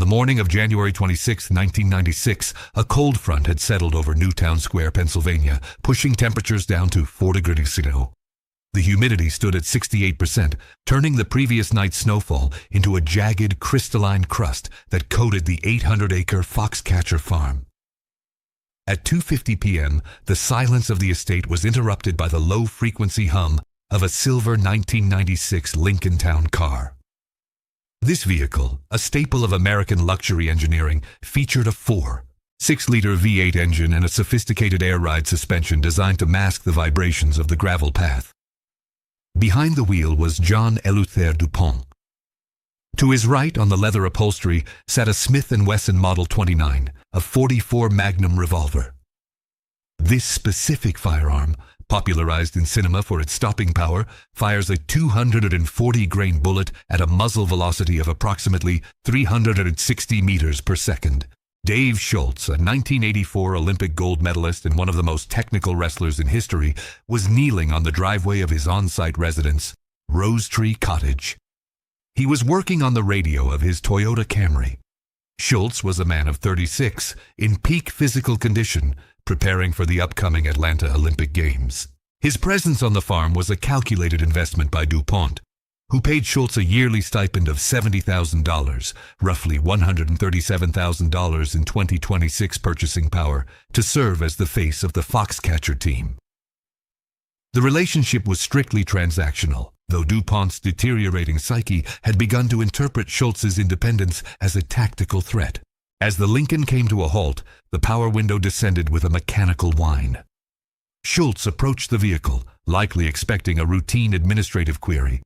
the morning of January 26, 1996, a cold front had settled over Newtown Square, Pennsylvania, pushing temperatures down to 4 degrees Celsius. The humidity stood at 68%, turning the previous night's snowfall into a jagged, crystalline crust that coated the 800-acre Foxcatcher farm. At 2:50 p.m., the silence of the estate was interrupted by the low-frequency hum of a silver 1996 Lincoln Town car. This vehicle, a staple of American luxury engineering, featured a 6-liter V8 engine and a sophisticated air ride suspension designed to mask the vibrations of the gravel path. Behind the wheel was John Eleuthère Dupont. To his right, on the leather upholstery, sat a Smith & Wesson Model 29, a .44 Magnum revolver. This specific firearm, popularized in cinema for its stopping power, fires a 240-grain bullet at a muzzle velocity of approximately 360 meters per second. Dave Schultz, a 1984 Olympic gold medalist and one of the most technical wrestlers in history, was kneeling on the driveway of his on-site residence, Rose Tree Cottage. He was working on the radio of his Toyota Camry. Schultz was a man of 36, in peak physical condition, preparing for the upcoming Atlanta Olympic Games. His presence on the farm was a calculated investment by DuPont, who paid Schultz a yearly stipend of $70,000, roughly $137,000 in 2026 purchasing power, to serve as the face of the Foxcatcher team. The relationship was strictly transactional, though DuPont's deteriorating psyche had begun to interpret Schultz's independence as a tactical threat. As the Lincoln came to a halt, the power window descended with a mechanical whine. Schultz approached the vehicle, likely expecting a routine administrative query.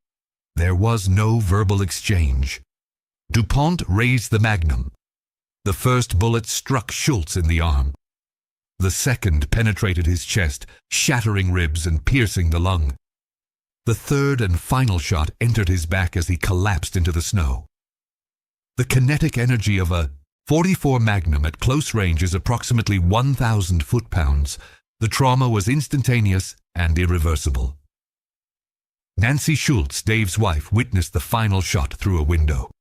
There was no verbal exchange. DuPont raised the Magnum. The first bullet struck Schultz in the arm. The second penetrated his chest, shattering ribs and piercing the lung. The third and final shot entered his back as he collapsed into the snow. The kinetic energy of a .44 Magnum at close range is approximately 1,000 foot-pounds. The trauma was instantaneous and irreversible. Nancy Schultz, Dave's wife, witnessed the final shot through a window.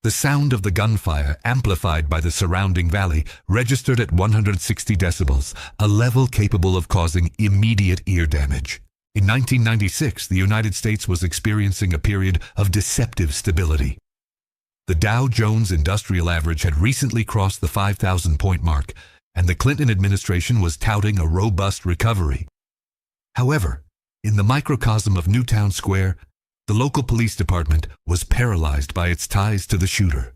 The sound of the gunfire, amplified by the surrounding valley, registered at 160 decibels, a level capable of causing immediate ear damage. In 1996, the United States was experiencing a period of deceptive stability. The Dow Jones Industrial Average had recently crossed the 5,000-point mark, and the Clinton administration was touting a robust recovery. However, in the microcosm of Newtown Square, the local police department was paralyzed by its ties to the shooter.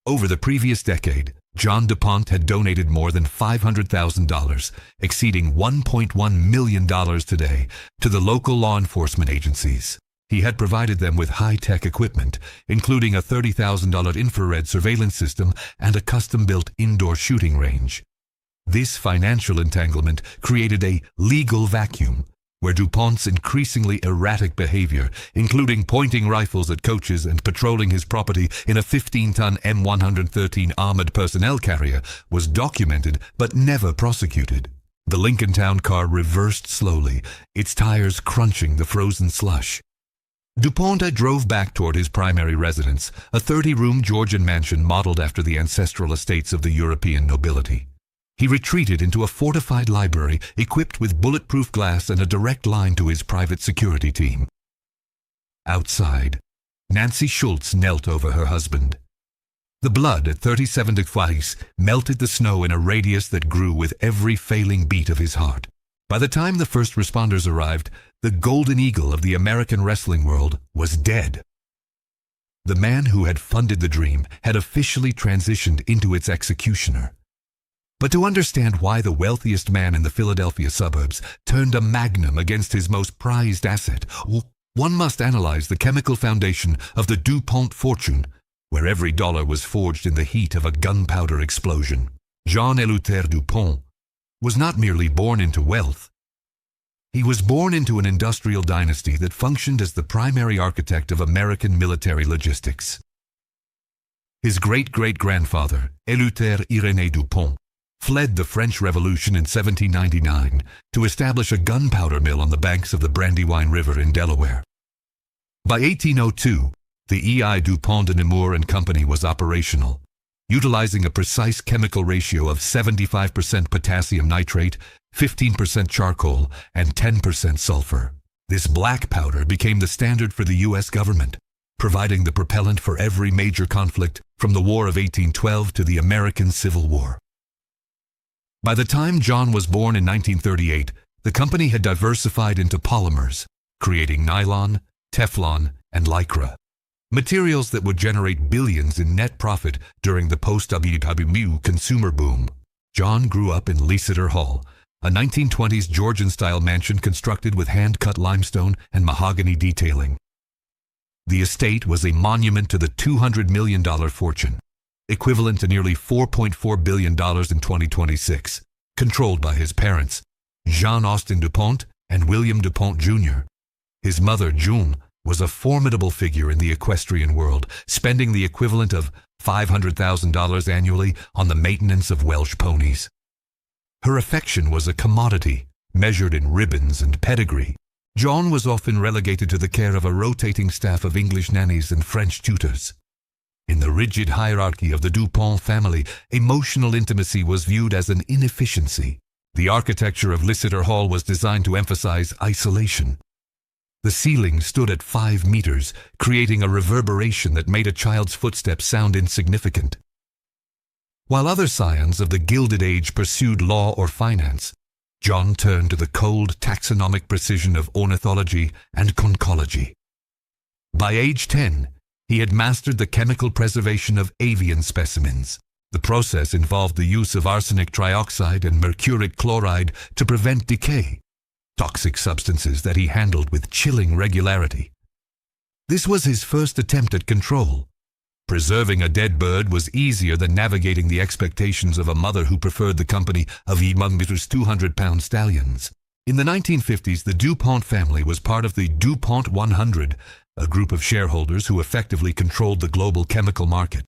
Over the previous decade, John DuPont had donated more than $500,000, exceeding $1.1 million today, to the local law enforcement agencies. He had provided them with high-tech equipment, including a $30,000 infrared surveillance system and a custom-built indoor shooting range. This financial entanglement created a legal vacuum, where DuPont's increasingly erratic behavior, including pointing rifles at coaches and patrolling his property in a 15-ton M113 armored personnel carrier, was documented but never prosecuted. The Lincoln Town car reversed slowly, its tires crunching the frozen slush. DuPont drove back toward his primary residence, a 30-room Georgian mansion modeled after the ancestral estates of the European nobility. He retreated into a fortified library equipped with bulletproof glass and a direct line to his private security team. Outside, Nancy Schultz knelt over her husband. The blood at 37 degrees melted the snow in a radius that grew with every failing beat of his heart. By the time the first responders arrived, the golden eagle of the American wrestling world was dead. The man who had funded the dream had officially transitioned into its executioner. But to understand why the wealthiest man in the Philadelphia suburbs turned a Magnum against his most prized asset, one must analyze the chemical foundation of the DuPont fortune, where every dollar was forged in the heat of a gunpowder explosion. Jean Eleuthère Dupont was not merely born into wealth. He was born into an industrial dynasty that functioned as the primary architect of American military logistics. His great-great-grandfather, Eleuthère Irénée Dupont, fled the French Revolution in 1799 to establish a gunpowder mill on the banks of the Brandywine River in Delaware. By 1802, The EI DuPont de Nemours and Company was operational, utilizing a precise chemical ratio of 75% potassium nitrate, 15% charcoal, and 10% sulfur. This black powder became the standard for the U.S. government, providing the propellant for every major conflict from the War of 1812 to the American Civil War. By the time John was born in 1938, the company had diversified into polymers, creating nylon, Teflon, and Lycra, materials that would generate billions in net profit during the post-WW consumer boom. John grew up in Leicester Hall, a 1920s Georgian-style mansion constructed with hand-cut limestone and mahogany detailing. The estate was a monument to the $200 million fortune, equivalent to nearly $4.4 billion in 2026, controlled by his parents, Jean Austin DuPont and William DuPont Jr. His mother, June, was a formidable figure in the equestrian world, spending the equivalent of $500,000 annually on the maintenance of Welsh ponies. Her affection was a commodity, measured in ribbons and pedigree. John was often relegated to the care of a rotating staff of English nannies and French tutors. In the rigid hierarchy of the DuPont family, emotional intimacy was viewed as an inefficiency. The architecture of Leicester Hall was designed to emphasize isolation. The ceiling stood at 5 meters, creating a reverberation that made a child's footsteps sound insignificant. While other scions of the Gilded Age pursued law or finance, John turned to the cold taxonomic precision of ornithology and conchology. By age 10, he had mastered the chemical preservation of avian specimens. The process involved the use of arsenic trioxide and mercuric chloride to prevent decay, toxic substances that he handled with chilling regularity. This was his first attempt at control. Preserving a dead bird was easier than navigating the expectations of a mother who preferred the company of humongous 200-pound stallions. In the 1950s, the DuPont family was part of the DuPont 100, a group of shareholders who effectively controlled the global chemical market.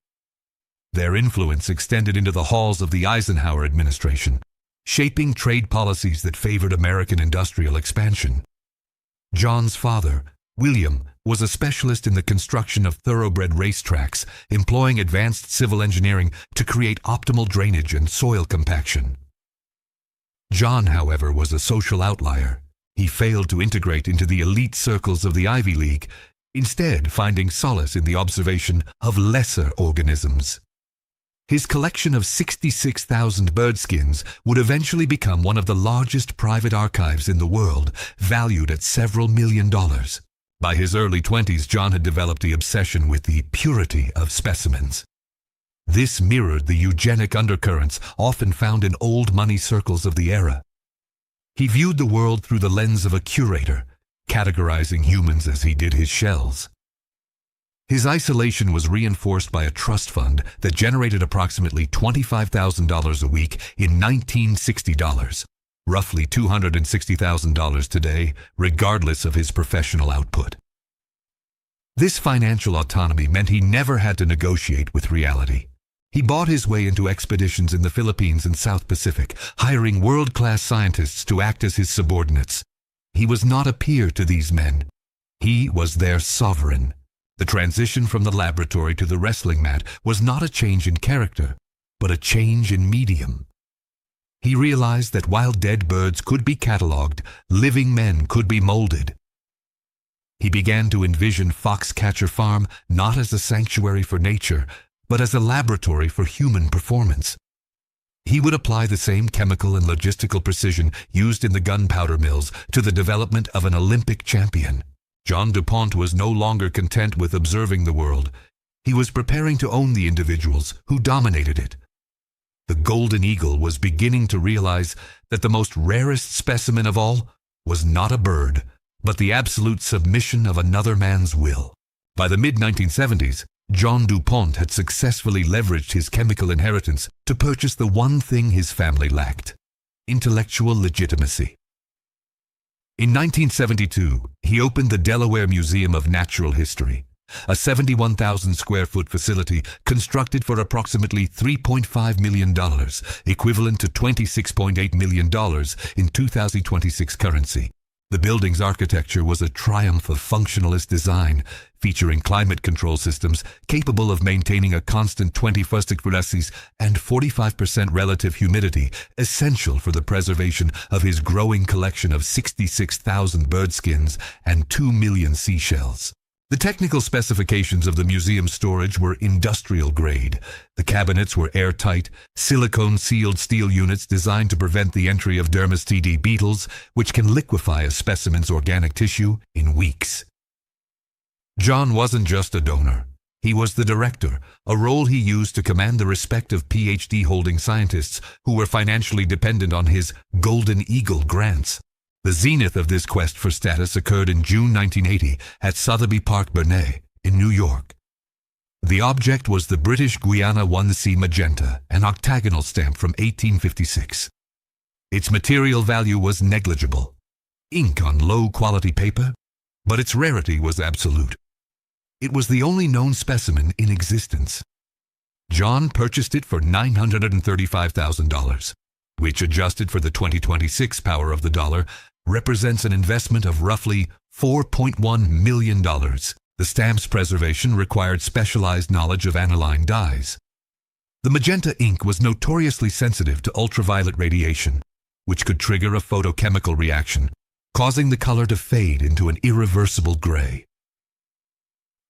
Their influence extended into the halls of the Eisenhower administration, shaping trade policies that favored American industrial expansion. John's father, William, was a specialist in the construction of thoroughbred racetracks, employing advanced civil engineering to create optimal drainage and soil compaction. John, however, was a social outlier. He failed to integrate into the elite circles of the Ivy League, instead finding solace in the observation of lesser organisms. His collection of 66,000 bird skins would eventually become one of the largest private archives in the world, valued at several $1 million. By his early 20s, John had developed the obsession with the purity of specimens. This mirrored the eugenic undercurrents often found in old money circles of the era. He viewed the world through the lens of a curator, categorizing humans as he did his shells. His isolation was reinforced by a trust fund that generated approximately $25,000 a week in 1960 dollars, roughly $260,000 today, regardless of his professional output. This financial autonomy meant he never had to negotiate with reality. He bought his way into expeditions in the Philippines and South Pacific, hiring world-class scientists to act as his subordinates. He was not a peer to these men. He was their sovereign. The transition from the laboratory to the wrestling mat was not a change in character, but a change in medium. He realized that while dead birds could be cataloged, living men could be molded. He began to envision Foxcatcher Farm not as a sanctuary for nature, but as a laboratory for human performance. He would apply the same chemical and logistical precision used in the gunpowder mills to the development of an Olympic champion. John DuPont was no longer content with observing the world. He was preparing to own the individuals who dominated it. The golden eagle was beginning to realize that the most rarest specimen of all was not a bird, but the absolute submission of another man's will. By the mid-1970s, John DuPont had successfully leveraged his chemical inheritance to purchase the one thing his family lacked: intellectual legitimacy. In 1972, he opened the Delaware Museum of Natural History, a 71,000 square foot facility constructed for approximately $3.5 million, equivalent to $26.8 million in 2026 currency. The building's architecture was a triumph of functionalist design, featuring climate control systems capable of maintaining a constant 21st degrees and 45% relative humidity, essential for the preservation of his growing collection of 66,000 bird skins and 2 million seashells. The technical specifications of the museum's storage were industrial grade. The cabinets were airtight, silicone-sealed steel units designed to prevent the entry of dermestid beetles, which can liquefy a specimen's organic tissue in weeks. John wasn't just a donor. He was the director, a role he used to command the respect of PhD-holding scientists who were financially dependent on his Golden Eagle grants. The zenith of this quest for status occurred in June 1980 at Sotheby Park, Burnett, in New York. The object was the British Guiana 1C Magenta, an octagonal stamp from 1856. Its material value was negligible, ink on low-quality paper, but its rarity was absolute. It was the only known specimen in existence. John purchased it for $935,000, which, adjusted for the 2026 power of the dollar, represents an investment of roughly $4.1 million. The stamp's preservation required specialized knowledge of aniline dyes. The magenta ink was notoriously sensitive to ultraviolet radiation, which could trigger a photochemical reaction, causing the color to fade into an irreversible gray.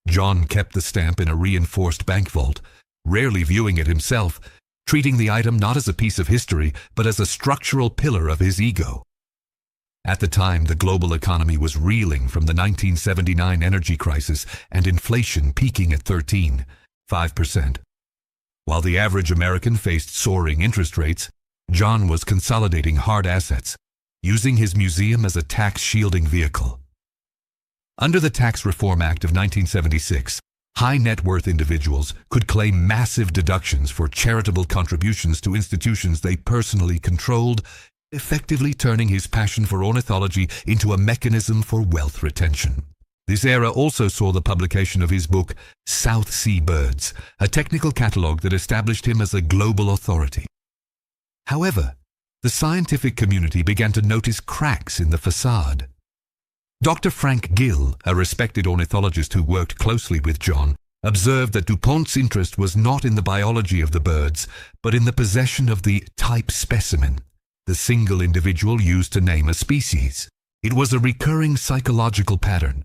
John kept the stamp in a reinforced bank vault, rarely viewing it himself, treating the item not as a piece of history, but as a structural pillar of his ego. At the time, the global economy was reeling from the 1979 energy crisis and inflation peaking at 13.5%. While the average American faced soaring interest rates, John was consolidating hard assets, using his museum as a tax-shielding vehicle. Under the Tax Reform Act of 1976, high-net-worth individuals could claim massive deductions for charitable contributions to institutions they personally controlled, effectively turning his passion for ornithology into a mechanism for wealth retention. This era also saw the publication of his book, South Sea Birds, a technical catalogue that established him as a global authority. However, the scientific community began to notice cracks in the facade. Dr. Frank Gill, a respected ornithologist who worked closely with John, observed that DuPont's interest was not in the biology of the birds, but in the possession of the type specimen, the single individual used to name a species. It was a recurring psychological pattern.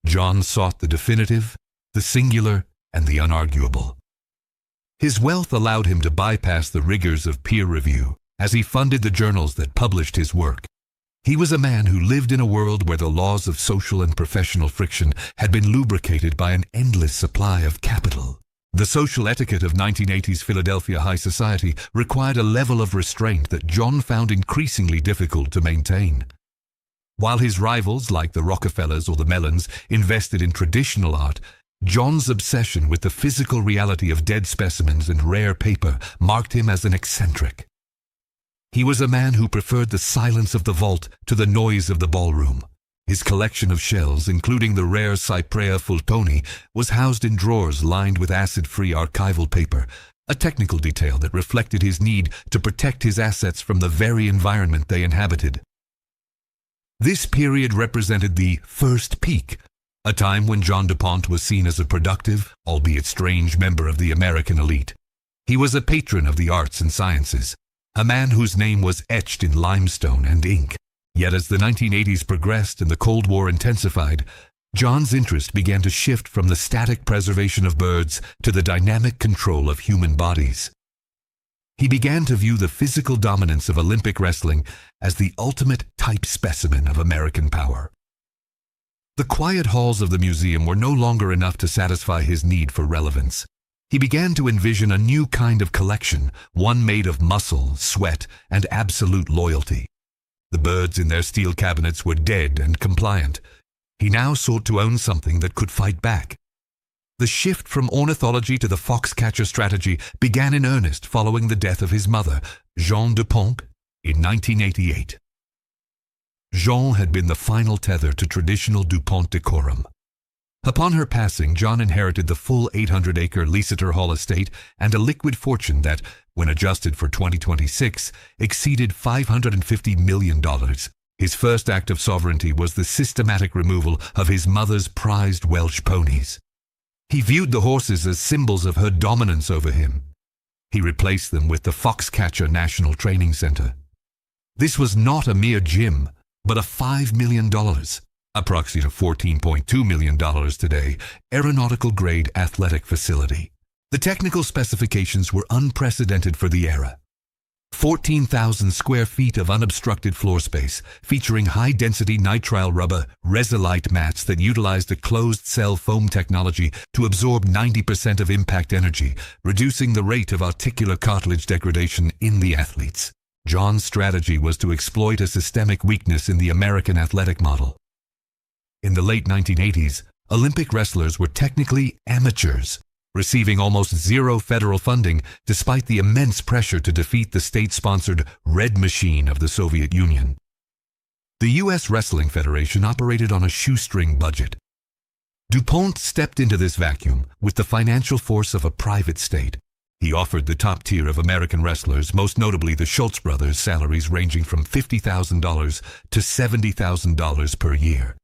John sought the definitive, the singular, and the unarguable. His wealth allowed him to bypass the rigors of peer review as he funded the journals that published his work. He was a man who lived in a world where the laws of social and professional friction had been lubricated by an endless supply of capital. The social etiquette of 1980s Philadelphia high society required a level of restraint that John found increasingly difficult to maintain. While his rivals, like the Rockefellers or the Mellons, invested in traditional art, John's obsession with the physical reality of dead specimens and rare paper marked him as an eccentric. He was a man who preferred the silence of the vault to the noise of the ballroom. His collection of shells, including the rare Cyprea fultoni, was housed in drawers lined with acid-free archival paper, a technical detail that reflected his need to protect his assets from the very environment they inhabited. This period represented the first peak, a time when John DuPont was seen as a productive, albeit strange, member of the American elite. He was a patron of the arts and sciences, a man whose name was etched in limestone and ink. Yet as the 1980s progressed and the Cold War intensified, John's interest began to shift from the static preservation of birds to the dynamic control of human bodies. He began to view the physical dominance of Olympic wrestling as the ultimate type specimen of American power. The quiet halls of the museum were no longer enough to satisfy his need for relevance. He began to envision a new kind of collection, one made of muscle, sweat, and absolute loyalty. The birds in their steel cabinets were dead and compliant. He now sought to own something that could fight back. The shift from ornithology to the foxcatcher strategy began in earnest following the death of his mother, Jeanne Dupont, in 1988. Jeanne had been the final tether to traditional DuPont decorum. Upon her passing, John inherited the full 800-acre Leicester Hall estate and a liquid fortune that, when adjusted for 2026, exceeded $550 million. His first act of sovereignty was the systematic removal of his mother's prized Welsh ponies. He viewed the horses as symbols of her dominance over him. He replaced them with the Foxcatcher National Training Center. This was not a mere gym, but a $5 million, approximately $14.2 million today, aeronautical-grade athletic facility. The technical specifications were unprecedented for the era. 14,000 square feet of unobstructed floor space, featuring high-density nitrile rubber Resilite mats that utilized a closed-cell foam technology to absorb 90% of impact energy, reducing the rate of articular cartilage degradation in the athletes. John's strategy was to exploit a systemic weakness in the American athletic model. In the late 1980s, Olympic wrestlers were technically amateurs, receiving almost zero federal funding despite the immense pressure to defeat the state-sponsored Red Machine of the Soviet Union. The U.S. Wrestling Federation operated on a shoestring budget. DuPont stepped into this vacuum with the financial force of a private state. He offered the top tier of American wrestlers, most notably the Schultz brothers, salaries ranging from $50,000 to $70,000 per year.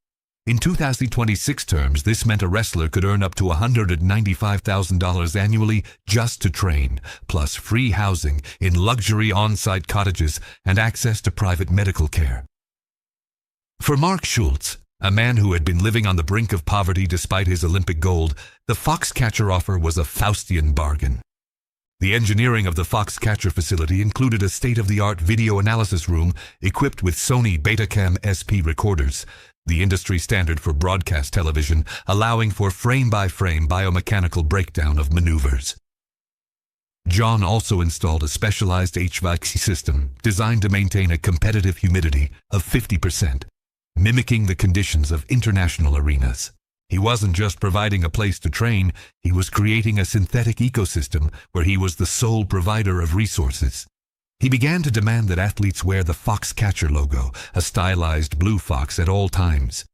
In 2026 terms, this meant a wrestler could earn up to $195,000 annually just to train, plus free housing in luxury on-site cottages and access to private medical care. For Mark Schultz, a man who had been living on the brink of poverty despite his Olympic gold, the Foxcatcher offer was a Faustian bargain. The engineering of the Foxcatcher facility included a state-of-the-art video analysis room equipped with Sony Betacam SP recorders, the industry standard for broadcast television, allowing for frame-by-frame biomechanical breakdown of maneuvers. John also installed a specialized HVAC system designed to maintain a competitive humidity of 50%, mimicking the conditions of international arenas. He wasn't just providing a place to train, he was creating a synthetic ecosystem where he was the sole provider of resources. He began to demand that athletes wear the Foxcatcher logo, a stylized blue fox, at all times.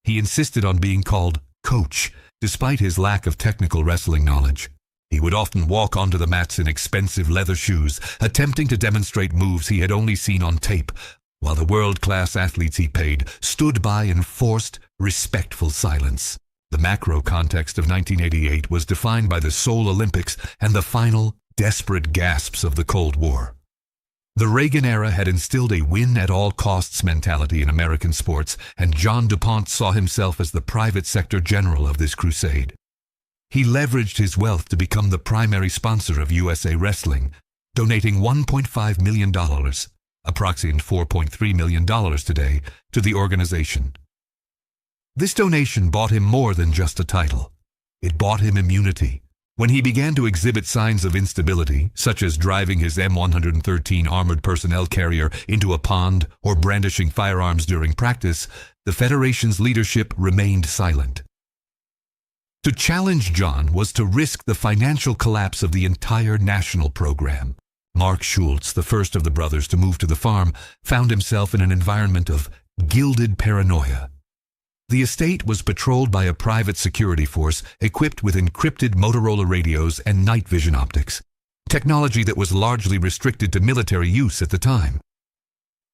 He insisted on being called Coach, despite his lack of technical wrestling knowledge. He would often walk onto the mats in expensive leather shoes, attempting to demonstrate moves he had only seen on tape, while the world-class athletes he paid stood by in forced, respectful silence. The macro context of 1988 was defined by the Seoul Olympics and the final, desperate gasps of the Cold War. The Reagan era had instilled a win-at-all-costs mentality in American sports, and John DuPont saw himself as the private sector general of this crusade. He leveraged his wealth to become the primary sponsor of USA Wrestling, donating $1.5 million, approximately $4.3 million today, to the organization. This donation bought him more than just a title. It bought him immunity. When he began to exhibit signs of instability, such as driving his M113 armored personnel carrier into a pond or brandishing firearms during practice, the Federation's leadership remained silent. To challenge John was to risk the financial collapse of the entire national program. Mark Schultz, the first of the brothers to move to the farm, found himself in an environment of gilded paranoia. The estate was patrolled by a private security force equipped with encrypted Motorola radios and night vision optics, technology that was largely restricted to military use at the time.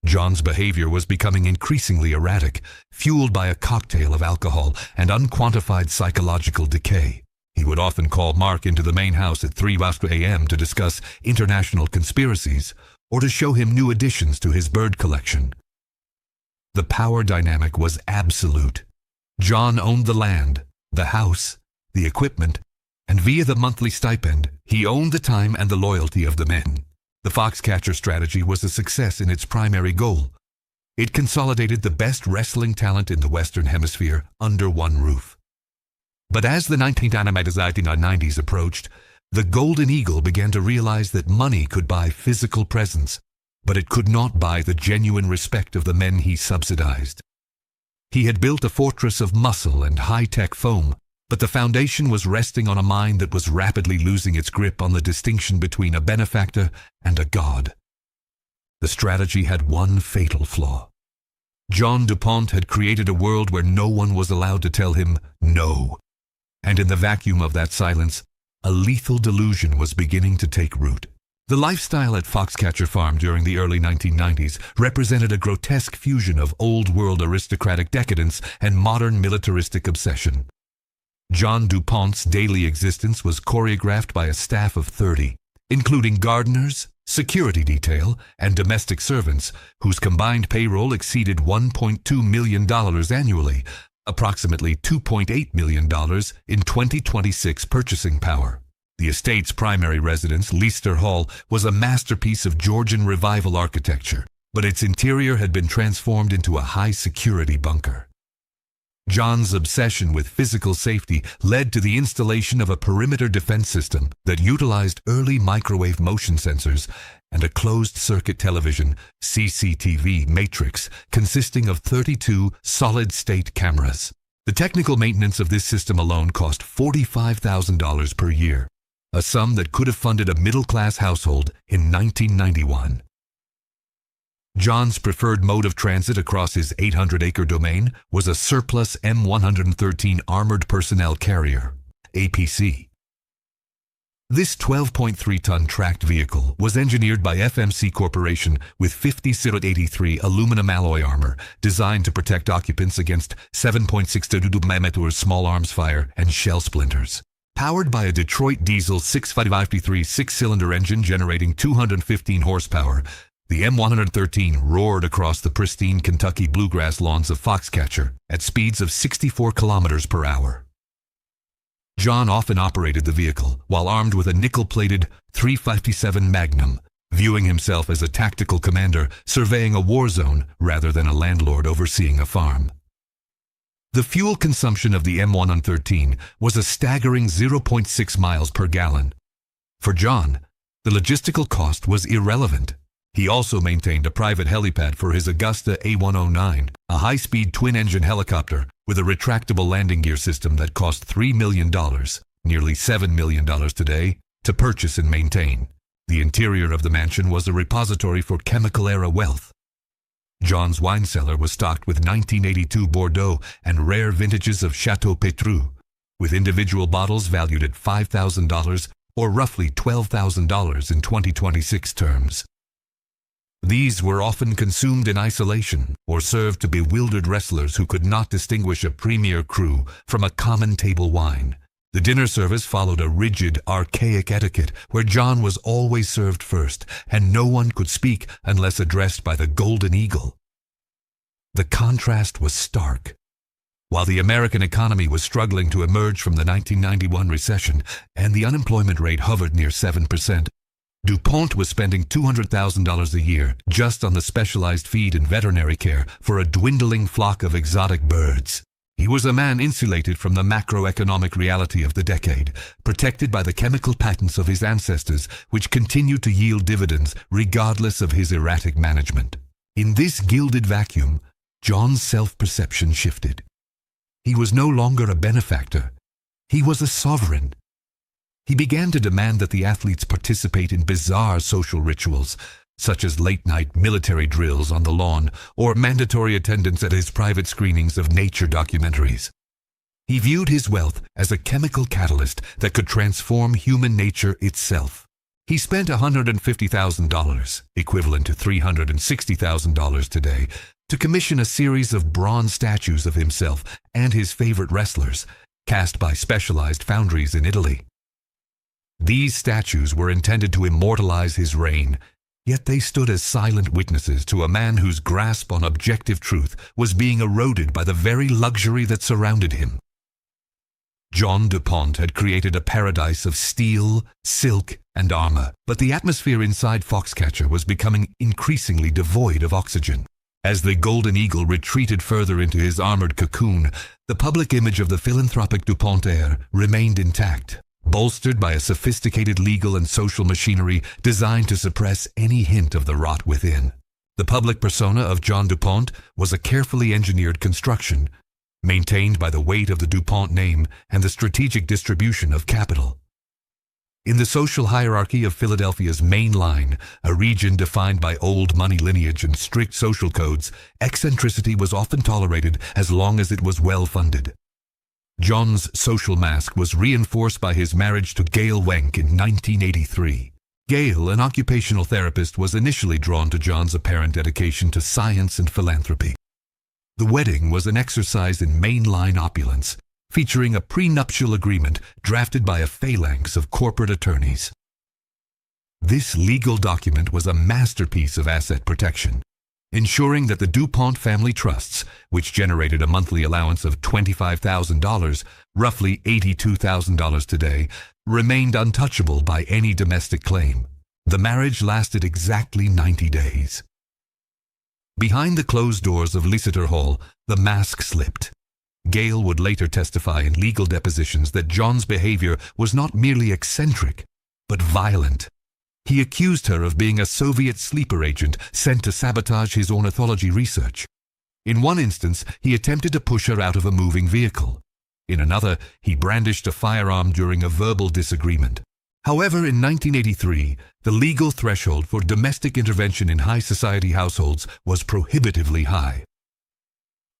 John's behavior was becoming increasingly erratic, fueled by a cocktail of alcohol and unquantified psychological decay. He would often call Mark into the main house at 3 a.m. to discuss international conspiracies or to show him new additions to his bird collection. The power dynamic was absolute. John owned the land, the house, the equipment, and via the monthly stipend, he owned the time and the loyalty of the men. The Foxcatcher strategy was a success in its primary goal. It consolidated the best wrestling talent in the Western Hemisphere under one roof. But as the 1990s approached, the Golden Eagle began to realize that money could buy physical presence, but it could not buy the genuine respect of the men he subsidized. He had built a fortress of muscle and high-tech foam, but the foundation was resting on a mind that was rapidly losing its grip on the distinction between a benefactor and a god. The strategy had one fatal flaw. John DuPont had created a world where no one was allowed to tell him no. And in the vacuum of that silence, a lethal delusion was beginning to take root. The lifestyle at Foxcatcher Farm during the early 1990s represented a grotesque fusion of old-world aristocratic decadence and modern militaristic obsession. John DuPont's daily existence was choreographed by a staff of 30, including gardeners, security detail, and domestic servants, whose combined payroll exceeded $1.2 million annually, approximately $2.8 million in 2026 purchasing power. The estate's primary residence, Leicester Hall, was a masterpiece of Georgian Revival architecture, but its interior had been transformed into a high-security bunker. John's obsession with physical safety led to the installation of a perimeter defense system that utilized early microwave motion sensors and a closed-circuit television (CCTV) matrix consisting of 32 solid-state cameras. The technical maintenance of this system alone cost $45,000 per year, a sum that could have funded a middle-class household in 1991. John's preferred mode of transit across his 800-acre domain was a surplus M113 Armored Personnel Carrier, APC. This 12.3-ton tracked vehicle was engineered by FMC Corporation with 50-83 aluminum alloy armor designed to protect occupants against 7.62 mm small arms fire and shell splinters. Powered by a Detroit diesel 653 six-cylinder engine generating 215 horsepower, the M113 roared across the pristine Kentucky bluegrass lawns of Foxcatcher at speeds of 64 kilometers per hour. John often operated the vehicle while armed with a nickel-plated .357 Magnum, viewing himself as a tactical commander surveying a war zone rather than a landlord overseeing a farm. The fuel consumption of the M113 was a staggering 0.6 miles per gallon. For John, the logistical cost was irrelevant. He also maintained a private helipad for his Augusta A109, a high-speed twin-engine helicopter with a retractable landing gear system that cost $3 million, nearly $7 million today, to purchase and maintain. The interior of the mansion was a repository for chemical-era wealth. John's wine cellar was stocked with 1982 Bordeaux and rare vintages of Chateau Petrus, with individual bottles valued at $5,000 or roughly $12,000 in 2026 terms. These were often consumed in isolation or served to bewildered wrestlers who could not distinguish a premier cru from a common table wine. The dinner service followed a rigid, archaic etiquette where John was always served first and no one could speak unless addressed by the Golden Eagle. The contrast was stark. While the American economy was struggling to emerge from the 1991 recession and the unemployment rate hovered near 7%, DuPont was spending $200,000 a year just on the specialized feed and veterinary care for a dwindling flock of exotic birds. He was a man insulated from the macroeconomic reality of the decade, protected by the chemical patents of his ancestors, which continued to yield dividends regardless of his erratic management. In this gilded vacuum, John's self-perception shifted. He was no longer a benefactor. He was a sovereign. He began to demand that the athletes participate in bizarre social rituals, such as late-night military drills on the lawn or mandatory attendance at his private screenings of nature documentaries. He viewed his wealth as a chemical catalyst that could transform human nature itself. He spent $150,000, equivalent to $360,000 today, to commission a series of bronze statues of himself and his favorite wrestlers, cast by specialized foundries in Italy. These statues were intended to immortalize his reign, yet they stood as silent witnesses to a man whose grasp on objective truth was being eroded by the very luxury that surrounded him. John DuPont had created a paradise of steel, silk, and armor, but the atmosphere inside Foxcatcher was becoming increasingly devoid of oxygen. As the Golden Eagle retreated further into his armored cocoon, the public image of the philanthropic DuPont heir remained intact, bolstered by a sophisticated legal and social machinery designed to suppress any hint of the rot within. The public persona of John DuPont was a carefully engineered construction, maintained by the weight of the DuPont name and the strategic distribution of capital. In the social hierarchy of Philadelphia's main line, a region defined by old money lineage and strict social codes, eccentricity was often tolerated as long as it was well-funded. John's social mask was reinforced by his marriage to Gail Wenck in 1983. Gail, an occupational therapist, was initially drawn to John's apparent dedication to science and philanthropy. The wedding was an exercise in mainline opulence, featuring a prenuptial agreement drafted by a phalanx of corporate attorneys. This legal document was a masterpiece of asset protection, ensuring that the DuPont family trusts, which generated a monthly allowance of $25,000, roughly $82,000 today, remained untouchable by any domestic claim. The marriage lasted exactly 90 days. Behind the closed doors of Liseter Hall, the mask slipped. Gail would later testify in legal depositions that John's behavior was not merely eccentric, but violent. He accused her of being a Soviet sleeper agent sent to sabotage his ornithology research. In one instance, he attempted to push her out of a moving vehicle. In another, he brandished a firearm during a verbal disagreement. However, in 1983, the legal threshold for domestic intervention in high society households was prohibitively high.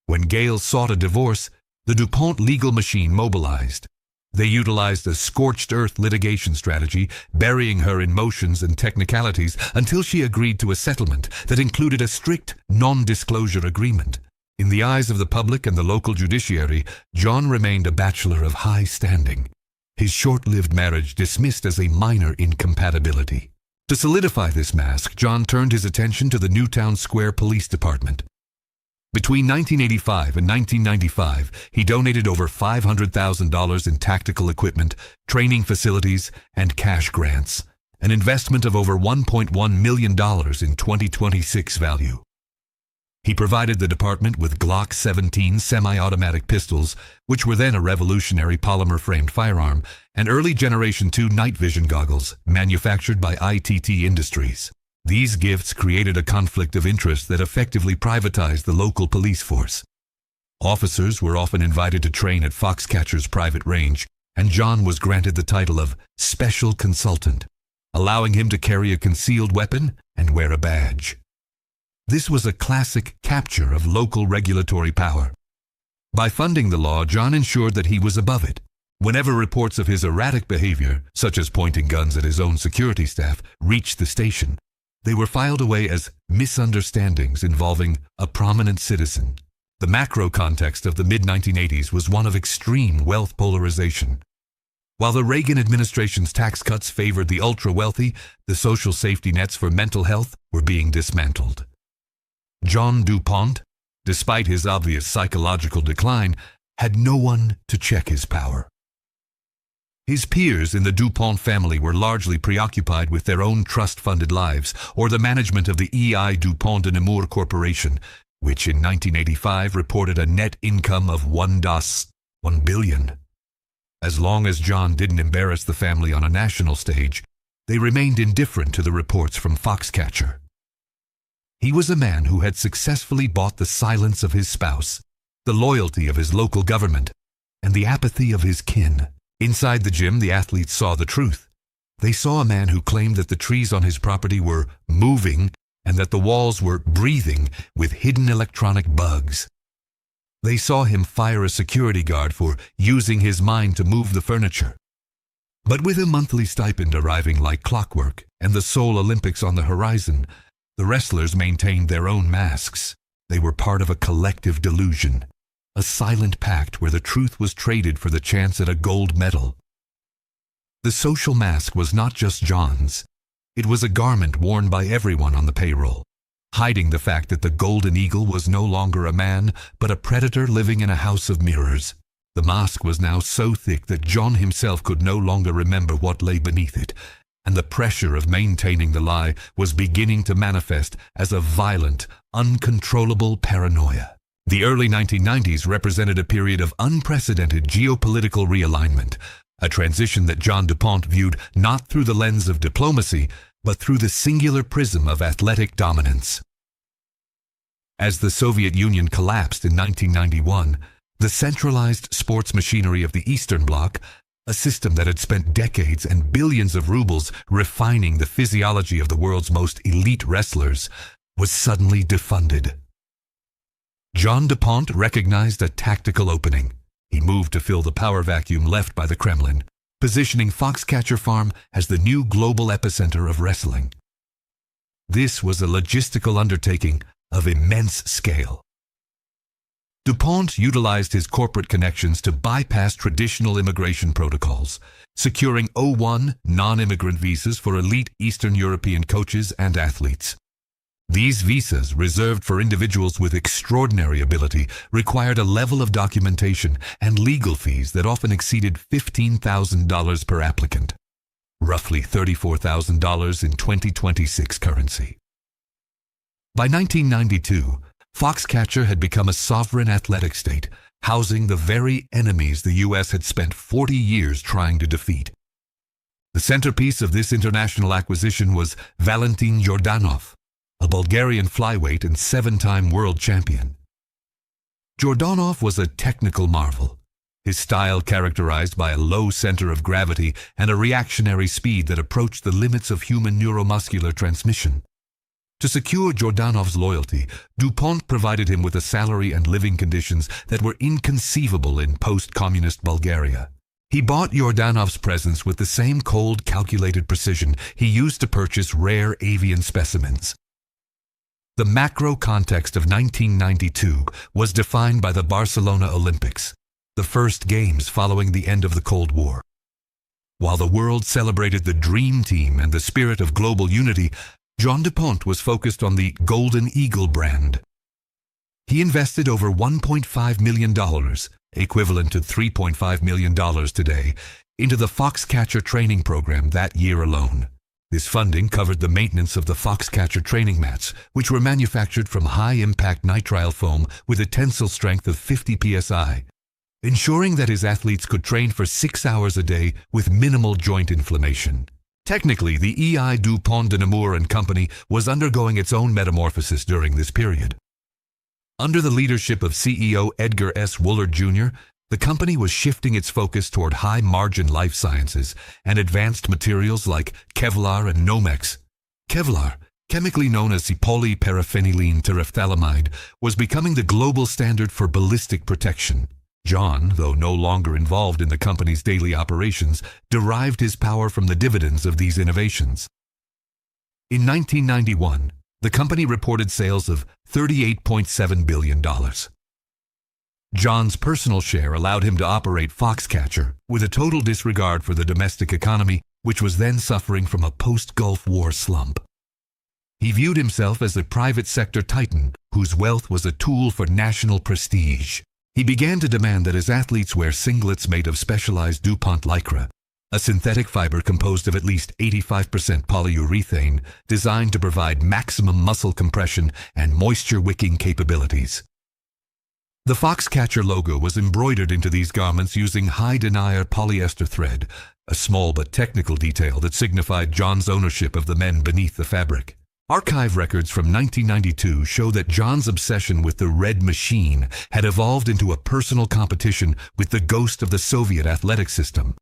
When Gail sought a divorce, the DuPont legal machine mobilized. They utilized a scorched earth litigation strategy, burying her in motions and technicalities until she agreed to a settlement that included a strict non-disclosure agreement. In the eyes of the public and the local judiciary, John remained a bachelor of high standing. His short-lived marriage dismissed as a minor incompatibility. To solidify this mask, John turned his attention to the Newtown Square Police Department. Between 1985 and 1995, he donated over $500,000 in tactical equipment, training facilities, and cash grants, an investment of over $1.1 million in 2026 value. He provided the department with Glock 17 semi-automatic pistols, which were then a revolutionary polymer-framed firearm, and early Generation 2 night vision goggles, manufactured by ITT Industries. These gifts created a conflict of interest that effectively privatized the local police force. Officers were often invited to train at Foxcatcher's private range, and John was granted the title of Special Consultant, allowing him to carry a concealed weapon and wear a badge. This was a classic capture of local regulatory power. By funding the law, John ensured that he was above it. Whenever reports of his erratic behavior, such as pointing guns at his own security staff, reached the station, they were filed away as misunderstandings involving a prominent citizen. The macro context of the mid-1980s was one of extreme wealth polarization. While the Reagan administration's tax cuts favored the ultra-wealthy, the social safety nets for mental health were being dismantled. John DuPont, despite his obvious psychological decline, had no one to check his power. His peers in the DuPont family were largely preoccupied with their own trust-funded lives or the management of the E.I. DuPont de Nemours Corporation, which in 1985 reported a net income of $1 billion. As long as John didn't embarrass the family on a national stage, they remained indifferent to the reports from Foxcatcher. He was a man who had successfully bought the silence of his spouse, the loyalty of his local government, and the apathy of his kin. Inside the gym, the athletes saw the truth. They saw a man who claimed that the trees on his property were moving and that the walls were breathing with hidden electronic bugs. They saw him fire a security guard for using his mind to move the furniture. But with a monthly stipend arriving like clockwork and the Seoul Olympics on the horizon, the wrestlers maintained their own masks. They were part of a collective delusion. A silent pact where the truth was traded for the chance at a gold medal. The social mask was not just John's. It was a garment worn by everyone on the payroll, hiding the fact that the golden eagle was no longer a man, but a predator living in a house of mirrors. The mask was now so thick that John himself could no longer remember what lay beneath it, and the pressure of maintaining the lie was beginning to manifest as a violent, uncontrollable paranoia. The early 1990s represented a period of unprecedented geopolitical realignment, a transition that John DuPont viewed not through the lens of diplomacy, but through the singular prism of athletic dominance. As the Soviet Union collapsed in 1991, the centralized sports machinery of the Eastern Bloc, a system that had spent decades and billions of rubles refining the physiology of the world's most elite wrestlers, was suddenly defunded. John DuPont recognized a tactical opening. He moved to fill the power vacuum left by the Kremlin, positioning Foxcatcher Farm as the new global epicenter of wrestling. This was a logistical undertaking of immense scale. DuPont utilized his corporate connections to bypass traditional immigration protocols, securing O1 non-immigrant visas for elite Eastern European coaches and athletes. These visas, reserved for individuals with extraordinary ability, required a level of documentation and legal fees that often exceeded $15,000 per applicant, roughly $34,000 in 2026 currency. By 1992, Foxcatcher had become a sovereign athletic state, housing the very enemies the U.S. had spent 40 years trying to defeat. The centerpiece of this international acquisition was Valentin Jordanov, a Bulgarian flyweight and 7-time world champion. Jordanov was a technical marvel, his style characterized by a low center of gravity and a reactionary speed that approached the limits of human neuromuscular transmission. To secure Jordanov's loyalty, DuPont provided him with a salary and living conditions that were inconceivable in post-communist Bulgaria. He bought Jordanov's presence with the same cold, calculated precision he used to purchase rare avian specimens. The macro context of 1992 was defined by the Barcelona Olympics, the first games following the end of the Cold War. While the world celebrated the Dream Team and the spirit of global unity, John DuPont was focused on the Golden Eagle brand. He invested over $1.5 million, equivalent to $3.5 million today, into the Foxcatcher training program that year alone. This funding covered the maintenance of the Foxcatcher training mats, which were manufactured from high-impact nitrile foam with a tensile strength of 50 psi, ensuring that his athletes could train for 6 hours a day with minimal joint inflammation. Technically, the E.I. DuPont de Nemours and Company was undergoing its own metamorphosis during this period. Under the leadership of CEO Edgar S. Woolard Jr., the company was shifting its focus toward high-margin life sciences and advanced materials like Kevlar and Nomex. Kevlar, chemically known as polyparaphenylene terephthalamide, was becoming the global standard for ballistic protection. John, though no longer involved in the company's daily operations, derived his power from the dividends of these innovations. In 1991, the company reported sales of $38.7 billion. John's personal share allowed him to operate Foxcatcher with a total disregard for the domestic economy, which was then suffering from a post-Gulf War slump. He viewed himself as a private sector titan whose wealth was a tool for national prestige. He began to demand that his athletes wear singlets made of specialized DuPont lycra, a synthetic fiber composed of at least 85% polyurethane, designed to provide maximum muscle compression and moisture-wicking capabilities. The Foxcatcher logo was embroidered into these garments using high-denier polyester thread, a small but technical detail that signified John's ownership of the men beneath the fabric. Archive records from 1992 show that John's obsession with the Red Machine had evolved into a personal competition with the ghost of the Soviet athletic system.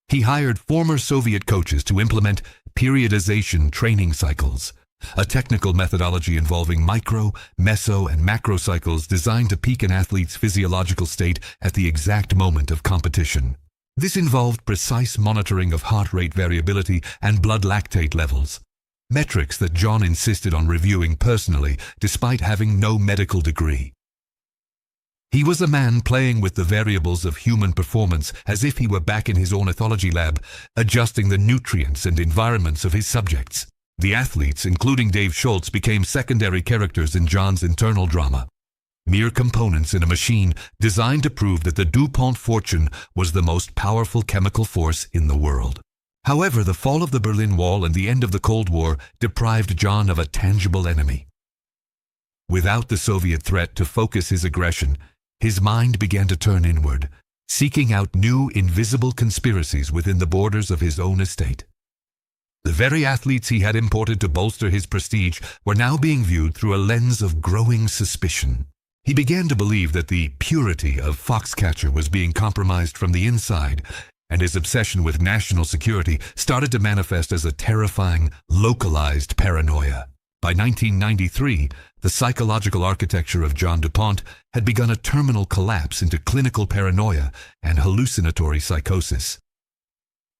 He hired former Soviet coaches to implement periodization training cycles, a technical methodology involving micro, meso, and macro cycles designed to peak an athlete's physiological state at the exact moment of competition. This involved precise monitoring of heart rate variability and blood lactate levels, metrics that John insisted on reviewing personally despite having no medical degree. He was a man playing with the variables of human performance as if he were back in his ornithology lab, adjusting the nutrients and environments of his subjects. The athletes, including Dave Schultz, became secondary characters in John's internal drama, mere components in a machine designed to prove that the DuPont fortune was the most powerful chemical force in the world. However, the fall of the Berlin Wall and the end of the Cold War deprived John of a tangible enemy. Without the Soviet threat to focus his aggression, his mind began to turn inward, seeking out new invisible conspiracies within the borders of his own estate. The very athletes he had imported to bolster his prestige were now being viewed through a lens of growing suspicion. He began to believe that the purity of Foxcatcher was being compromised from the inside, and his obsession with national security started to manifest as a terrifying, localized paranoia. By 1993, the psychological architecture of John DuPont had begun a terminal collapse into clinical paranoia and hallucinatory psychosis.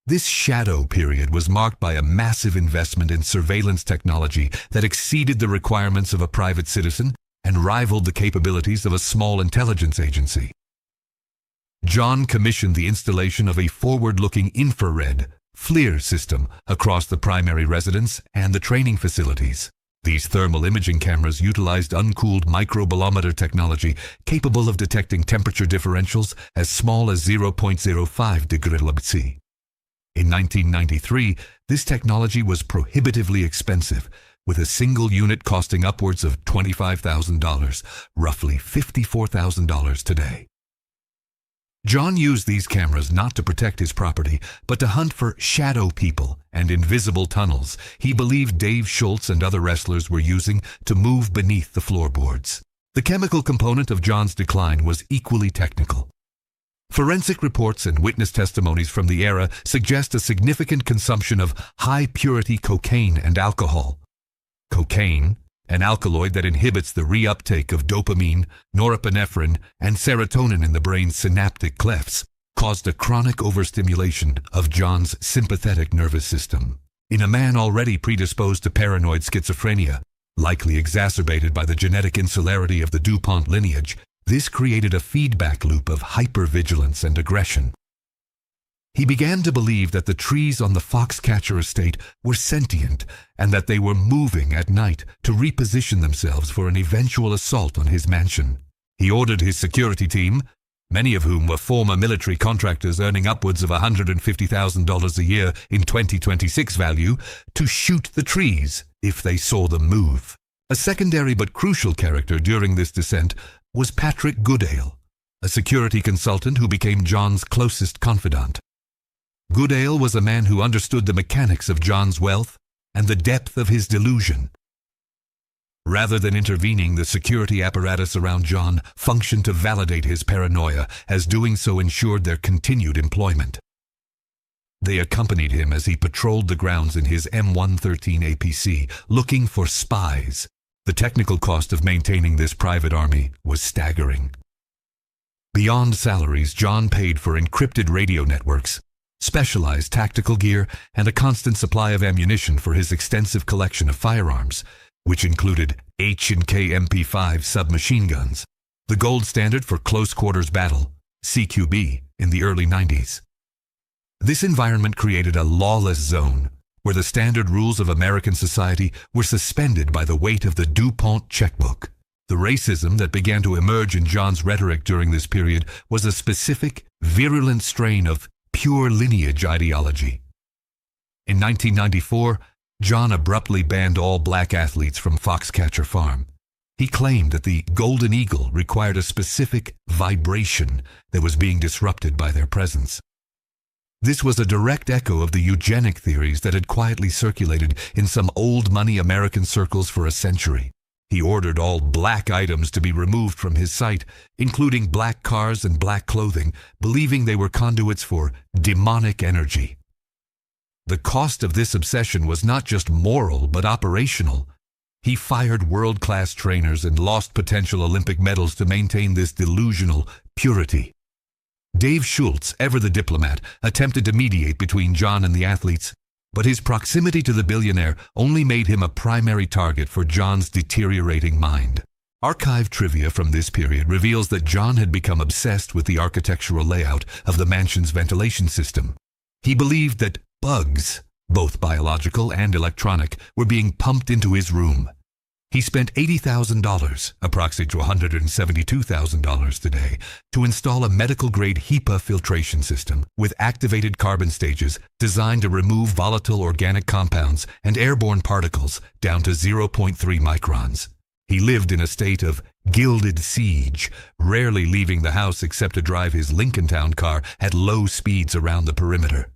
This shadow period was marked by a massive investment in surveillance technology that exceeded the requirements of a private citizen and rivaled the capabilities of a small intelligence agency. John commissioned the installation of a forward-looking infrared FLIR system across the primary residence and the training facilities. These thermal imaging cameras utilized uncooled microbolometer technology capable of detecting temperature differentials as small as 0.05 degrees Celsius. In 1993, this technology was prohibitively expensive, with a single unit costing upwards of $25,000, roughly $54,000 today. John used these cameras not to protect his property, but to hunt for shadow people and invisible tunnels he believed Dave Schultz and other wrestlers were using to move beneath the floorboards. The chemical component of John's decline was equally technical. Forensic reports and witness testimonies from the era suggest a significant consumption of high-purity cocaine and alcohol. Cocaine, an alkaloid that inhibits the reuptake of dopamine, norepinephrine, and serotonin in the brain's synaptic clefts, caused a chronic overstimulation of John's sympathetic nervous system. In a man already predisposed to paranoid schizophrenia, likely exacerbated by the genetic insularity of the Pont lineage, this created a feedback loop of hypervigilance and aggression. He began to believe that the trees on the Foxcatcher estate were sentient and that they were moving at night to reposition themselves for an eventual assault on his mansion. He ordered his security team, many of whom were former military contractors earning upwards of $150,000 a year in 2026 value, to shoot the trees if they saw them move. A secondary but crucial character during this descent was Patrick Goodale, a security consultant who became John's closest confidant. Goodale was a man who understood the mechanics of John's wealth and the depth of his delusion. Rather than intervening, the security apparatus around John functioned to validate his paranoia, as doing so ensured their continued employment. They accompanied him as he patrolled the grounds in his M113 APC, looking for spies. The technical cost of maintaining this private army was staggering. Beyond salaries, John paid for encrypted radio networks, specialized tactical gear, and a constant supply of ammunition for his extensive collection of firearms, which included H&K MP5 submachine guns, the gold standard for close quarters battle, CQB, in the early 90s. This environment created a lawless zone where the standard rules of American society were suspended by the weight of the DuPont checkbook. The racism that began to emerge in John's rhetoric during this period was a specific, virulent strain of pure lineage ideology. In 1994, John abruptly banned all black athletes from Foxcatcher Farm. He claimed that the Golden Eagle required a specific vibration that was being disrupted by their presence. This was a direct echo of the eugenic theories that had quietly circulated in some old-money American circles for a century. He ordered all black items to be removed from his site, including black cars and black clothing, believing they were conduits for demonic energy. The cost of this obsession was not just moral but operational. He fired world-class trainers and lost potential Olympic medals to maintain this delusional purity. Dave Schultz, ever the diplomat, attempted to mediate between John and the athletes, but his proximity to the billionaire only made him a primary target for John's deteriorating mind. Archive trivia from this period reveals that John had become obsessed with the architectural layout of the mansion's ventilation system. He believed that bugs, both biological and electronic, were being pumped into his room. He spent $80,000, approximately to $172,000 today, to install a medical-grade HEPA filtration system with activated carbon stages designed to remove volatile organic compounds and airborne particles down to 0.3 microns. He lived in a state of gilded siege, rarely leaving the house except to drive his Lincolntown car at low speeds around the perimeter.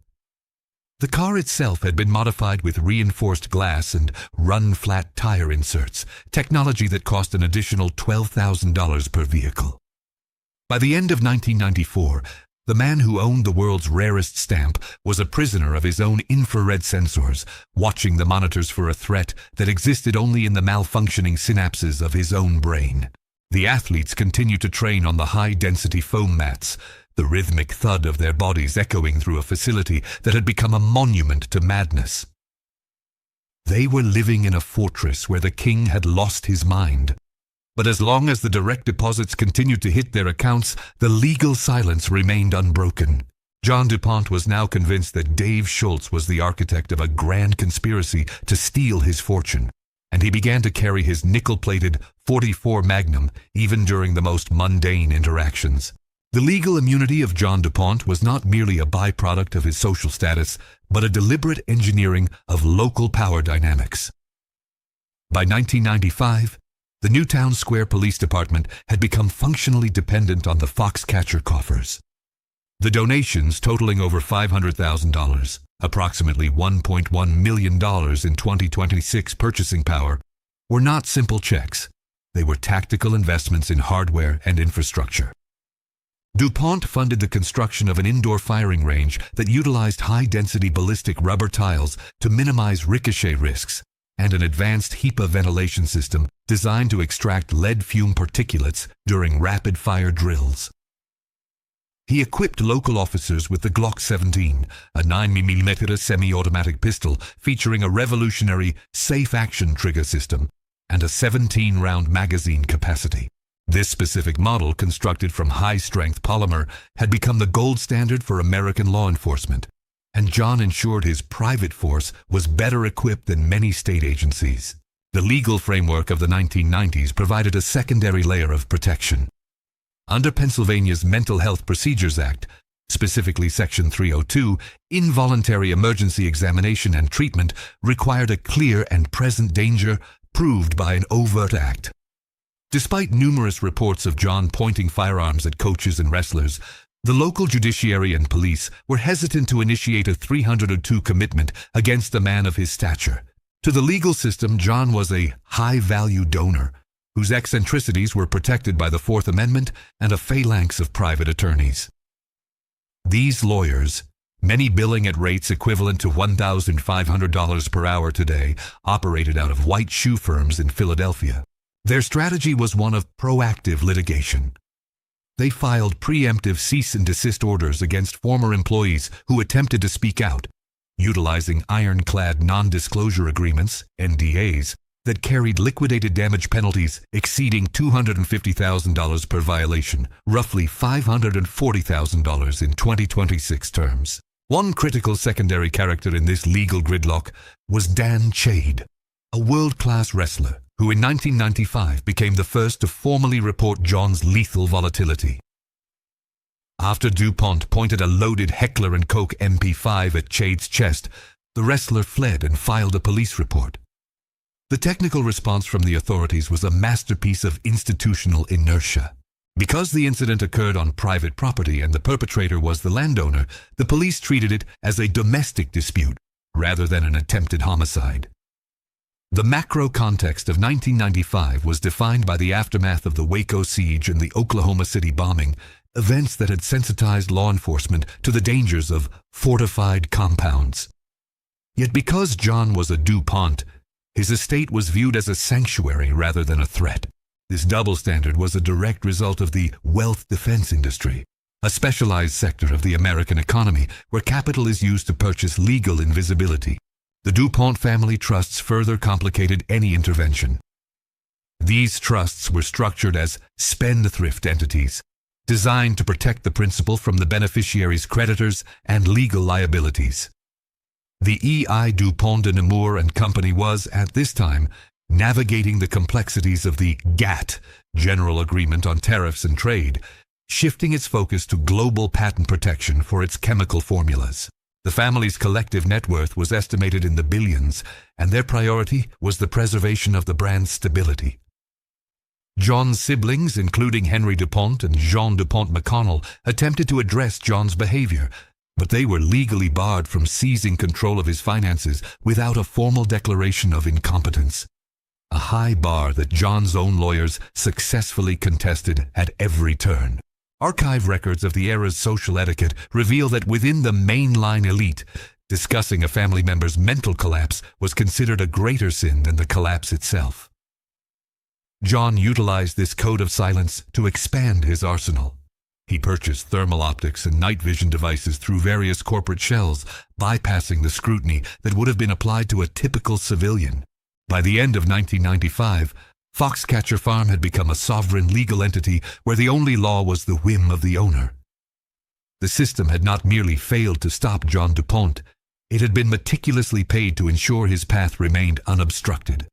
The car itself had been modified with reinforced glass and run-flat tire inserts, technology that cost an additional $12,000 per vehicle. By the end of 1994, the man who owned the world's rarest stamp was a prisoner of his own infrared sensors, watching the monitors for a threat that existed only in the malfunctioning synapses of his own brain. The athletes continued to train on the high-density foam mats, the rhythmic thud of their bodies echoing through a facility that had become a monument to madness. They were living in a fortress where the king had lost his mind. But as long as the direct deposits continued to hit their accounts, the legal silence remained unbroken. John DuPont was now convinced that Dave Schultz was the architect of a grand conspiracy to steal his fortune, and he began to carry his nickel-plated .44 Magnum even during the most mundane interactions. The legal immunity of John DuPont was not merely a byproduct of his social status, but a deliberate engineering of local power dynamics. By 1995, the Newtown Square Police Department had become functionally dependent on the Foxcatcher coffers. The donations, totaling over $500,000, approximately $1.1 million in 2026 purchasing power, were not simple checks. They were tactical investments in hardware and infrastructure. DuPont funded the construction of an indoor firing range that utilized high-density ballistic rubber tiles to minimize ricochet risks, and an advanced HEPA ventilation system designed to extract lead fume particulates during rapid-fire drills. He equipped local officers with the Glock 17, a 9mm semi-automatic pistol featuring a revolutionary safe-action trigger system and a 17-round magazine capacity. This specific model, constructed from high-strength polymer, had become the gold standard for American law enforcement, and John ensured his private force was better equipped than many state agencies. The legal framework of the 1990s provided a secondary layer of protection. Under Pennsylvania's Mental Health Procedures Act, specifically Section 302, involuntary emergency examination and treatment required a clear and present danger proved by an overt act. Despite numerous reports of John pointing firearms at coaches and wrestlers, the local judiciary and police were hesitant to initiate a 302 commitment against a man of his stature. To the legal system, John was a high-value donor, whose eccentricities were protected by the Fourth Amendment and a phalanx of private attorneys. These lawyers, many billing at rates equivalent to $1,500 per hour today, operated out of white shoe firms in Philadelphia. Their strategy was one of proactive litigation. They filed preemptive cease and desist orders against former employees who attempted to speak out, utilizing ironclad non-disclosure agreements, NDAs, that carried liquidated damage penalties exceeding $250,000 per violation, roughly $540,000 in 2026 terms. One critical secondary character in this legal gridlock was Dan Chade, a world-class wrestler who in 1995 became the first to formally report John's lethal volatility. After DuPont pointed a loaded Heckler & Koch MP5 at Chade's chest, the wrestler fled and filed a police report. The technical response from the authorities was a masterpiece of institutional inertia. Because the incident occurred on private property and the perpetrator was the landowner, the police treated it as a domestic dispute rather than an attempted homicide. The macro context of 1995 was defined by the aftermath of the Waco siege and the Oklahoma City bombing, events that had sensitized law enforcement to the dangers of fortified compounds. Yet because John was a DuPont, his estate was viewed as a sanctuary rather than a threat. This double standard was a direct result of the wealth defense industry, a specialized sector of the American economy where capital is used to purchase legal invisibility. The DuPont family trusts further complicated any intervention. These trusts were structured as spendthrift entities, designed to protect the principal from the beneficiary's creditors and legal liabilities. The E.I. DuPont de Nemours and Company was, at this time, navigating the complexities of the GATT, General Agreement on Tariffs and Trade, shifting its focus to global patent protection for its chemical formulas. The family's collective net worth was estimated in the billions, and their priority was the preservation of the brand's stability. John's siblings, including Henry DuPont and Jean DuPont McConnell, attempted to address John's behavior, but they were legally barred from seizing control of his finances without a formal declaration of incompetence. A high bar that John's own lawyers successfully contested at every turn. Archive records of the era's social etiquette reveal that within the mainline elite, discussing a family member's mental collapse was considered a greater sin than the collapse itself. John utilized this code of silence to expand his arsenal. He purchased thermal optics and night vision devices through various corporate shells, bypassing the scrutiny that would have been applied to a typical civilian. By the end of 1995, Foxcatcher Farm had become a sovereign legal entity where the only law was the whim of the owner. The system had not merely failed to stop John Pont, it had been meticulously paid to ensure his path remained unobstructed.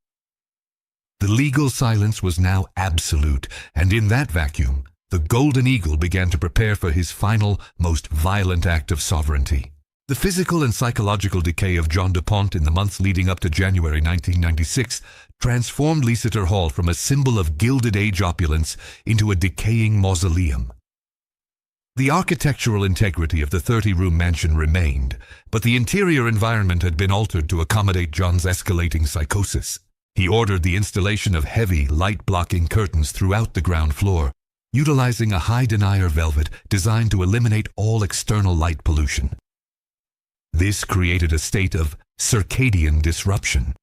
The legal silence was now absolute, and in that vacuum, the Golden Eagle began to prepare for his final, most violent act of sovereignty. The physical and psychological decay of John Pont in the months leading up to January 1996 transformed Leicester Hall from a symbol of Gilded Age opulence into a decaying mausoleum. The architectural integrity of the 30-room mansion remained, but the interior environment had been altered to accommodate John's escalating psychosis. He ordered the installation of heavy, light-blocking curtains throughout the ground floor, utilizing a high-denier velvet designed to eliminate all external light pollution. This created a state of circadian disruption,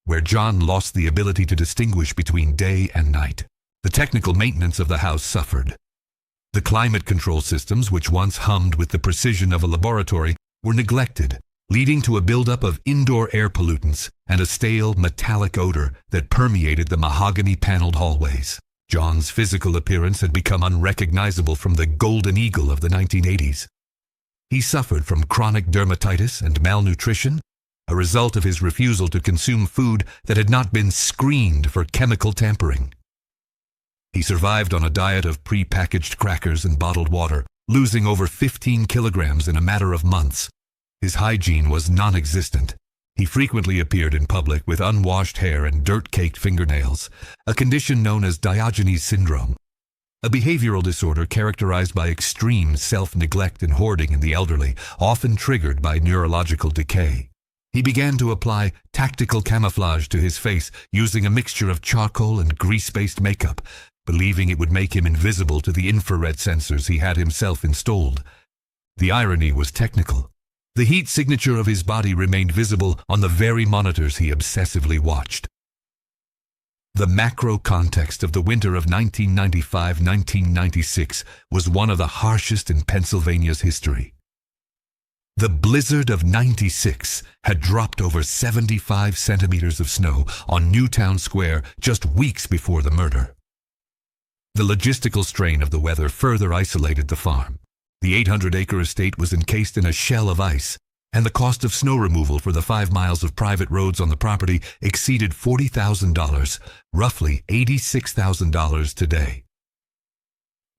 where John lost the ability to distinguish between day and night. The technical maintenance of the house suffered. The climate control systems, which once hummed with the precision of a laboratory, were neglected, leading to a buildup of indoor air pollutants and a stale, metallic odor that permeated the mahogany-paneled hallways. John's physical appearance had become unrecognizable from the Golden Eagle of the 1980s. He suffered from chronic dermatitis and malnutrition, a result of his refusal to consume food that had not been screened for chemical tampering. He survived on a diet of pre-packaged crackers and bottled water, losing over 15 kilograms in a matter of months. His hygiene was non-existent. He frequently appeared in public with unwashed hair and dirt-caked fingernails, a condition known as Diogenes syndrome, a behavioral disorder characterized by extreme self-neglect and hoarding in the elderly, often triggered by neurological decay. He began to apply tactical camouflage to his face using a mixture of charcoal and grease-based makeup, believing it would make him invisible to the infrared sensors he had himself installed. The irony was technical. The heat signature of his body remained visible on the very monitors he obsessively watched. The macro context of the winter of 1995-1996 was one of the harshest in Pennsylvania's history. The blizzard of '96 had dropped over 75 centimeters of snow on Newtown Square just weeks before the murder. The logistical strain of the weather further isolated the farm. The 800-acre estate was encased in a shell of ice, and the cost of snow removal for the 5 miles of private roads on the property exceeded $40,000, roughly $86,000 today.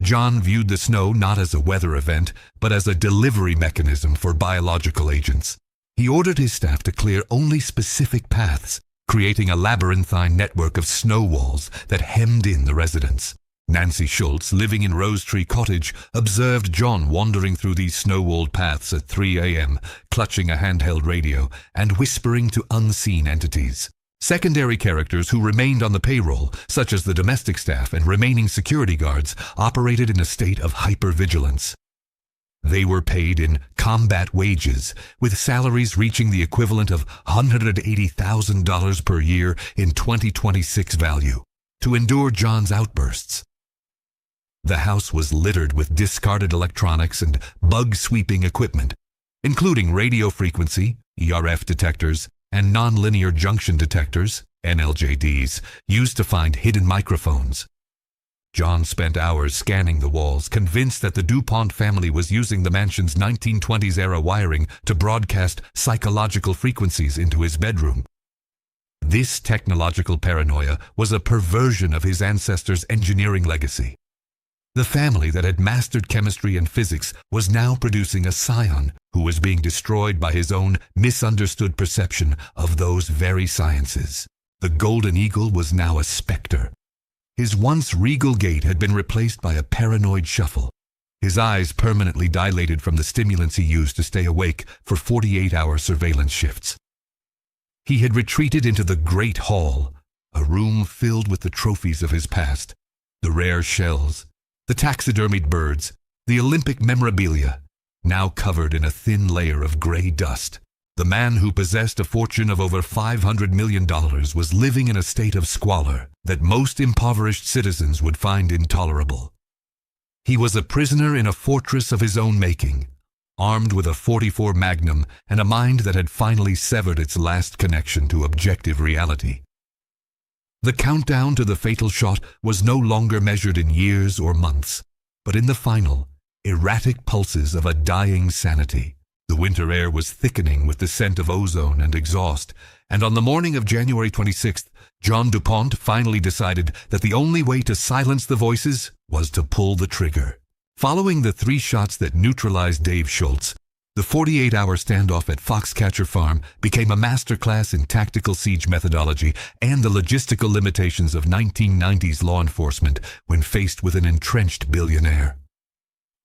John viewed the snow not as a weather event, but as a delivery mechanism for biological agents. He ordered his staff to clear only specific paths, creating a labyrinthine network of snow walls that hemmed in the residents. Nancy Schultz, living in Rose Tree Cottage, observed John wandering through these snow-walled paths at 3 a.m., clutching a handheld radio and whispering to unseen entities. Secondary characters who remained on the payroll, such as the domestic staff and remaining security guards, operated in a state of hypervigilance. They were paid in combat wages, with salaries reaching the equivalent of $180,000 per year in 2026 value, to endure John's outbursts. The house was littered with discarded electronics and bug-sweeping equipment, including radio frequency, ERF detectors, and nonlinear junction detectors, NLJDs, used to find hidden microphones. John spent hours scanning the walls, convinced that the DuPont family was using the mansion's 1920s-era wiring to broadcast psychological frequencies into his bedroom. This technological paranoia was a perversion of his ancestors' engineering legacy. The family that had mastered chemistry and physics was now producing a scion who was being destroyed by his own misunderstood perception of those very sciences. The Golden Eagle was now a specter. His once regal gait had been replaced by a paranoid shuffle. His eyes permanently dilated from the stimulants he used to stay awake for 48-hour surveillance shifts. He had retreated into the Great Hall, a room filled with the trophies of his past, the rare shells, the taxidermied birds, the Olympic memorabilia, now covered in a thin layer of gray dust. The man who possessed a fortune of over $500 million was living in a state of squalor that most impoverished citizens would find intolerable. He was a prisoner in a fortress of his own making, armed with a .44 Magnum and a mind that had finally severed its last connection to objective reality. The countdown to the fatal shot was no longer measured in years or months, but in the final, erratic pulses of a dying sanity. The winter air was thickening with the scent of ozone and exhaust, and on the morning of January 26th, John DuPont finally decided that the only way to silence the voices was to pull the trigger. Following the 3 shots that neutralized Dave Schultz, the 48-hour standoff at Foxcatcher Farm became a masterclass in tactical siege methodology and the logistical limitations of 1990s law enforcement when faced with an entrenched billionaire.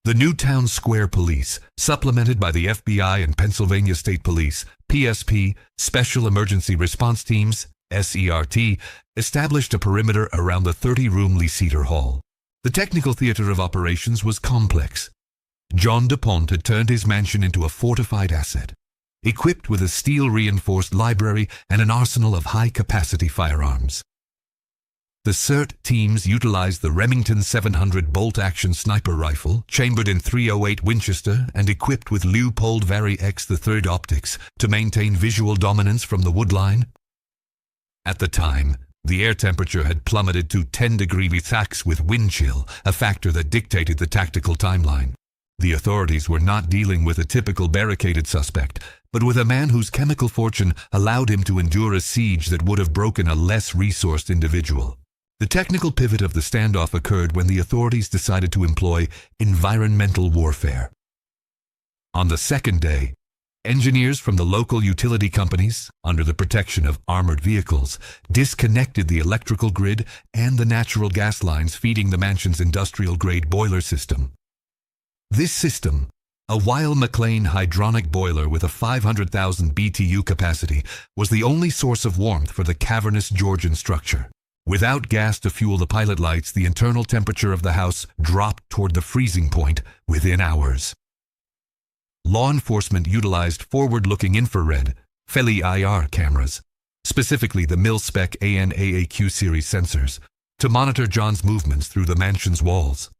The new town square police, supplemented by the FBI and Pennsylvania State Police, PSP, Special Emergency Response Teams, SERT, established a perimeter around the 30-room Lee Hall. The technical theater of operations was complex. John DuPont had turned his mansion into a fortified asset, equipped with a steel-reinforced library and an arsenal of high-capacity firearms. The SERT teams utilized the Remington 700 bolt-action sniper rifle, chambered in .308 Winchester and equipped with Leupold Vari X III optics to maintain visual dominance from the woodline. At the time, the air temperature had plummeted to 10-degree Celsius with wind chill, a factor that dictated the tactical timeline. The authorities were not dealing with a typical barricaded suspect, but with a man whose chemical fortune allowed him to endure a siege that would have broken a less resourced individual. The technical pivot of the standoff occurred when the authorities decided to employ environmental warfare. On the second day, engineers from the local utility companies, under the protection of armored vehicles, disconnected the electrical grid and the natural gas lines feeding the mansion's industrial-grade boiler system. This system, a Weil-McLean hydronic boiler with a 500,000 BTU capacity, was the only source of warmth for the cavernous Georgian structure. Without gas to fuel the pilot lights, the internal temperature of the house dropped toward the freezing point within hours. Law enforcement utilized forward-looking infrared, FELI-IR cameras, specifically the mil-spec AN/AAQ series sensors, to monitor John's movements through the mansion's walls.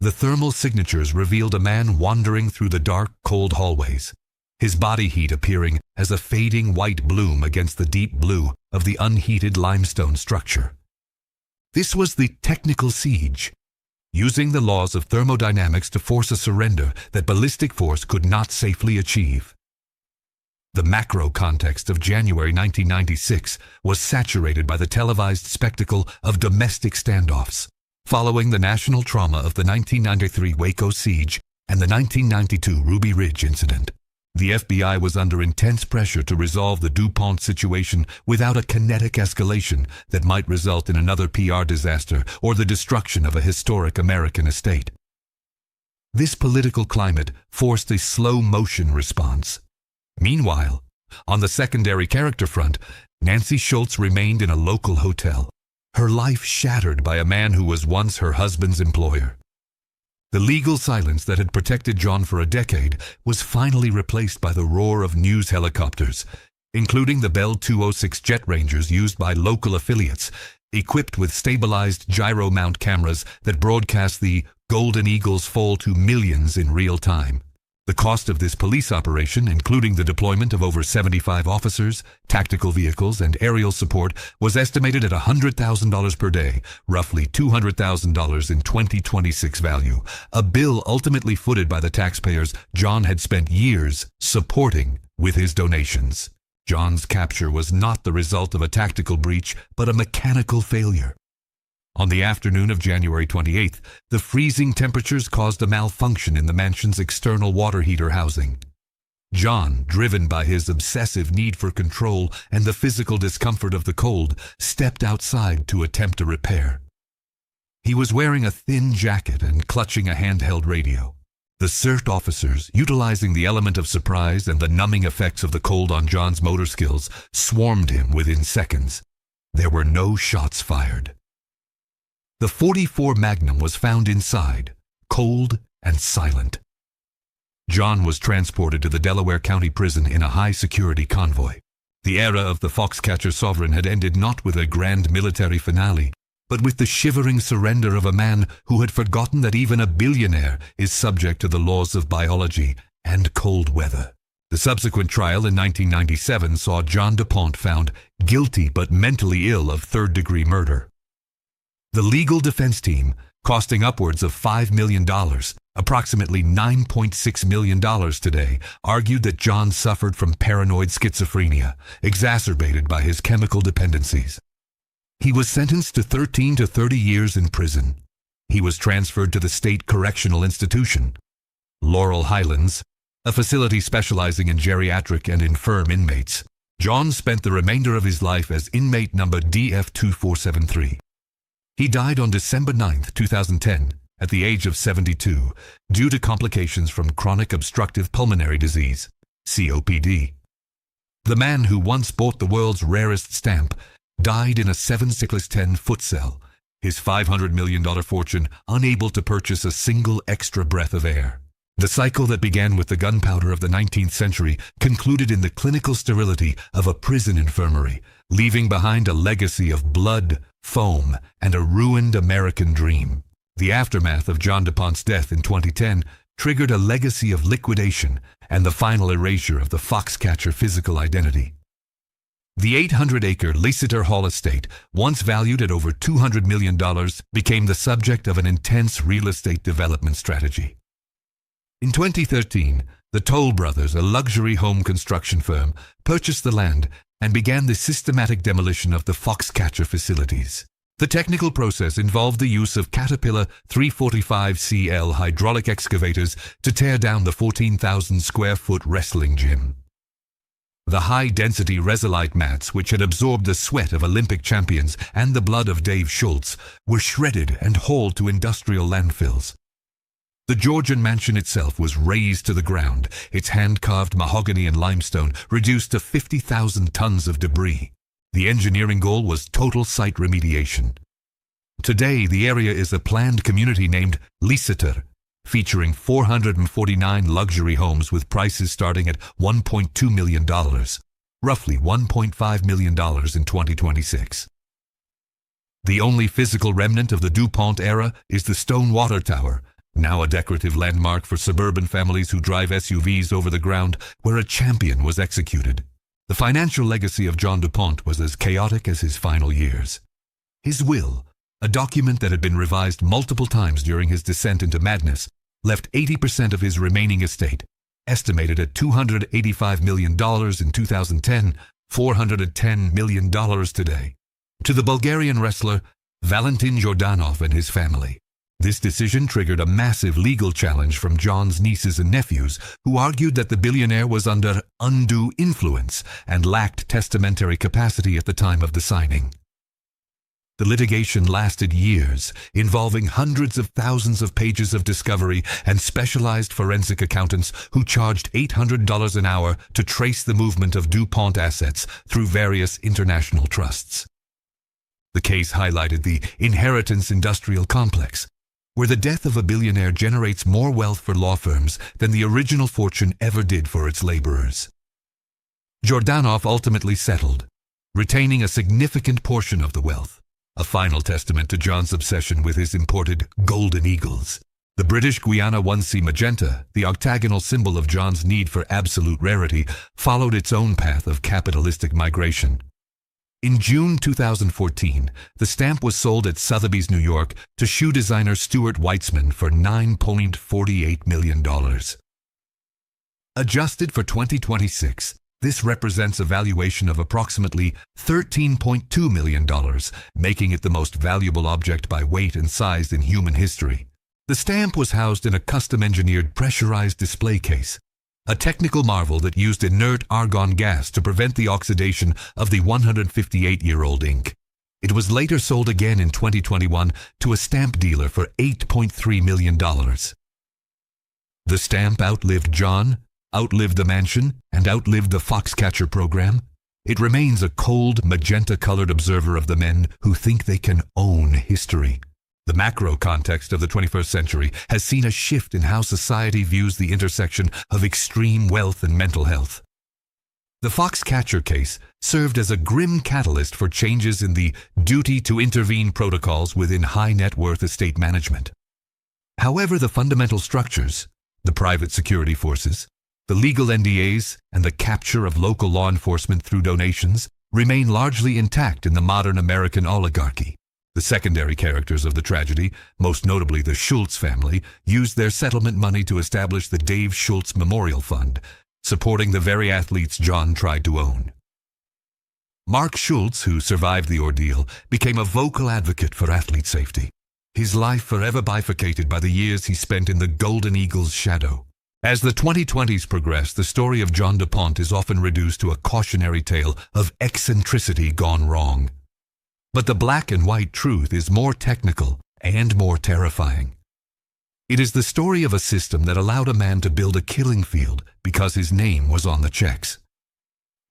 The thermal signatures revealed a man wandering through the dark, cold hallways, his body heat appearing as a fading white bloom against the deep blue of the unheated limestone structure. This was the technical siege, using the laws of thermodynamics to force a surrender that ballistic force could not safely achieve. The macro context of January 1996 was saturated by the televised spectacle of domestic standoffs, following the national trauma of the 1993 Waco siege and the 1992 Ruby Ridge incident. The FBI was under intense pressure to resolve the DuPont situation without a kinetic escalation that might result in another PR disaster or the destruction of a historic American estate. This political climate forced a slow-motion response. Meanwhile, on the secondary character front, Nancy Schultz remained in a local hotel, her life shattered by a man who was once her husband's employer. The legal silence that had protected John for a decade was finally replaced by the roar of news helicopters, including the Bell 206 Jet Rangers used by local affiliates, equipped with stabilized gyro mount cameras that broadcast the Golden Eagle's fall to millions in real time. The cost of this police operation, including the deployment of over 75 officers, tactical vehicles, and aerial support, was estimated at $100,000 per day, roughly $200,000 in 2026 value, a bill ultimately footed by the taxpayers John had spent years supporting with his donations. John's capture was not the result of a tactical breach, but a mechanical failure. On the afternoon of January 28th, the freezing temperatures caused a malfunction in the mansion's external water heater housing. John, driven by his obsessive need for control and the physical discomfort of the cold, stepped outside to attempt a repair. He was wearing a thin jacket and clutching a handheld radio. The SERT officers, utilizing the element of surprise and the numbing effects of the cold on John's motor skills, swarmed him within seconds. There were no shots fired. The .44 Magnum was found inside, cold and silent. John was transported to the Delaware County Prison in a high-security convoy. The era of the Foxcatcher Sovereign had ended not with a grand military finale, but with the shivering surrender of a man who had forgotten that even a billionaire is subject to the laws of biology and cold weather. The subsequent trial in 1997 saw John Pont found guilty but mentally ill of third-degree murder. The legal defense team, costing upwards of $5 million, approximately $9.6 million today, argued that John suffered from paranoid schizophrenia, exacerbated by his chemical dependencies. He was sentenced to 13 to 30 years in prison. He was transferred to the State Correctional Institution, Laurel Highlands, a facility specializing in geriatric and infirm inmates. John spent the remainder of his life as inmate number DF2473. He died on December 9, 2010, at the age of 72, due to complications from chronic obstructive pulmonary disease, COPD. The man who once bought the world's rarest stamp died in a 7/10 foot cell, his $500 million fortune unable to purchase a single extra breath of air. The cycle that began with the gunpowder of the 19th century concluded in the clinical sterility of a prison infirmary, leaving behind a legacy of blood, foam, and a ruined American dream. The aftermath of John Pont's death in 2010 triggered a legacy of liquidation and the final erasure of the Foxcatcher physical identity. The 800-acre Leicester Hall estate, once valued at over $200 million, became the subject of an intense real estate development strategy. In 2013, the Toll Brothers, a luxury home construction firm, purchased the land and began the systematic demolition of the Foxcatcher facilities. The technical process involved the use of Caterpillar 345CL hydraulic excavators to tear down the 14,000-square-foot wrestling gym. The high-density Resolite mats, which had absorbed the sweat of Olympic champions and the blood of Dave Schultz, were shredded and hauled to industrial landfills. The Georgian mansion itself was razed to the ground, its hand-carved mahogany and limestone reduced to 50,000 tons of debris. The engineering goal was total site remediation. Today, the area is a planned community named Leicester, featuring 449 luxury homes with prices starting at $1.2 million, roughly $1.5 million in 2026. The only physical remnant of the DuPont era is the stone water tower, now a decorative landmark for suburban families who drive SUVs over the ground where a champion was executed. The financial legacy of John Pont was as chaotic as his final years. His will, a document that had been revised multiple times during his descent into madness, left 80% of his remaining estate, estimated at $285 million in 2010, $410 million today, to the Bulgarian wrestler Valentin Jordanov and his family. This decision triggered a massive legal challenge from John's nieces and nephews, who argued that the billionaire was under undue influence and lacked testamentary capacity at the time of the signing. The litigation lasted years, involving hundreds of thousands of pages of discovery and specialized forensic accountants who charged $800 an hour to trace the movement of DuPont assets through various international trusts. The case highlighted the inheritance industrial complex, where the death of a billionaire generates more wealth for law firms than the original fortune ever did for its laborers. Jordanov ultimately settled, retaining a significant portion of the wealth, a final testament to John's obsession with his imported golden eagles. The British Guiana 1C magenta, the octagonal symbol of John's need for absolute rarity, followed its own path of capitalistic migration. In June 2014, the stamp was sold at Sotheby's, New York, to shoe designer Stuart Weitzman for $9.48 million. Adjusted for 2026, this represents a valuation of approximately $13.2 million, making it the most valuable object by weight and size in human history. The stamp was housed in a custom-engineered pressurized display case, a technical marvel that used inert argon gas to prevent the oxidation of the 158-year-old ink. It was later sold again in 2021 to a stamp dealer for $8.3 million. The stamp outlived John, outlived the mansion, and outlived the Foxcatcher program. It remains a cold, magenta-colored observer of the men who think they can own history. The macro context of the 21st century has seen a shift in how society views the intersection of extreme wealth and mental health. The Foxcatcher case served as a grim catalyst for changes in the duty to intervene protocols within high net worth estate management. However, the fundamental structures, the private security forces, the legal NDAs, and the capture of local law enforcement through donations remain largely intact in the modern American oligarchy. The secondary characters of the tragedy, most notably the Schultz family, used their settlement money to establish the Dave Schultz Memorial Fund, supporting the very athletes John tried to own. Mark Schultz, who survived the ordeal, became a vocal advocate for athlete safety. His life forever bifurcated by the years he spent in the Golden Eagle's shadow. As the 2020s progress, the story of John Pont is often reduced to a cautionary tale of eccentricity gone wrong. But the black and white truth is more technical and more terrifying. It is the story of a system that allowed a man to build a killing field because his name was on the checks.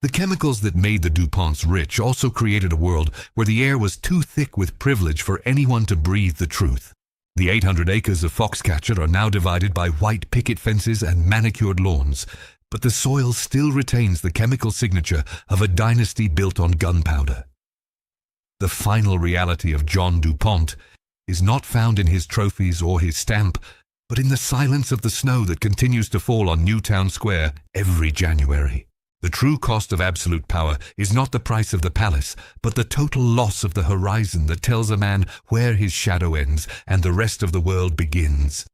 The chemicals that made the DuPonts rich also created a world where the air was too thick with privilege for anyone to breathe the truth. The 800 acres of Foxcatcher are now divided by white picket fences and manicured lawns, but the soil still retains the chemical signature of a dynasty built on gunpowder. The final reality of John DuPont is not found in his trophies or his stamp, but in the silence of the snow that continues to fall on Newtown Square every January. The true cost of absolute power is not the price of the palace, but the total loss of the horizon that tells a man where his shadow ends and the rest of the world begins.